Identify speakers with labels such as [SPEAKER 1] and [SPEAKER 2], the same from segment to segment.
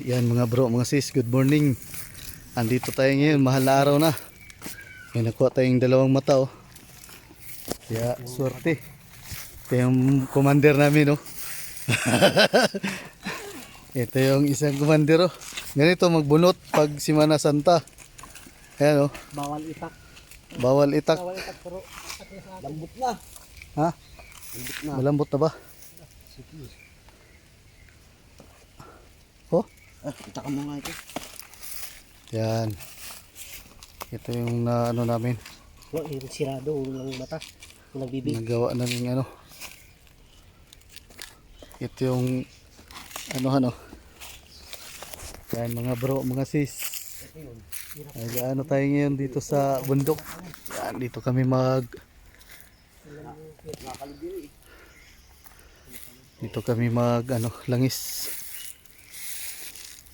[SPEAKER 1] Yan mga bro, mga sis, good morning. Andito tayo ngayon, mahal na araw na. May nakuha tayong dalawang mata oh. Kaya swerte. Ito yung commander namin oh. Ito yung isang commander oh. Ganito magbunot pag Semana Santa. Ayan oh.
[SPEAKER 2] Bawal itak.
[SPEAKER 1] Bawal itak.
[SPEAKER 2] Bawal itak pero lambot na.
[SPEAKER 1] Ha?
[SPEAKER 2] Lambot na.
[SPEAKER 1] Malambot na ba? Oh?
[SPEAKER 2] Itak mo nga ito.
[SPEAKER 1] Yan. Ito yung ano namin.
[SPEAKER 2] Yung sirado, ulang mata. Ulang bibig.
[SPEAKER 1] Nagawa namin ano. Ito yung ano. Yan mga bro, mga sis. Ano tayo ngayon dito sa bundok. Yan, dito kami ano, langis.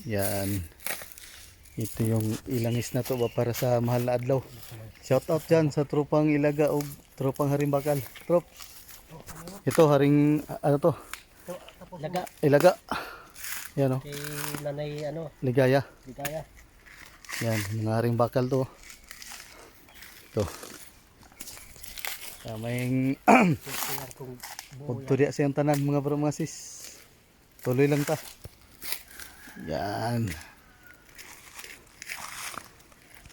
[SPEAKER 1] Yan. Ito yung ilangis na to ba para sa mahal na adlaw. Shout out dyan sa tropang Ilaga o tropang Harimbakal. Trop. Ito haring ano to?
[SPEAKER 2] Laga.
[SPEAKER 1] Ilaga. Yan oh.
[SPEAKER 2] Kay nanay
[SPEAKER 1] Ligaya.
[SPEAKER 2] Ligaya.
[SPEAKER 1] Yan, mga Harimbakal to. Ito. Kaming pagtudya siyang tanan mga bro mga sis. Tuloy lang ta. Yan.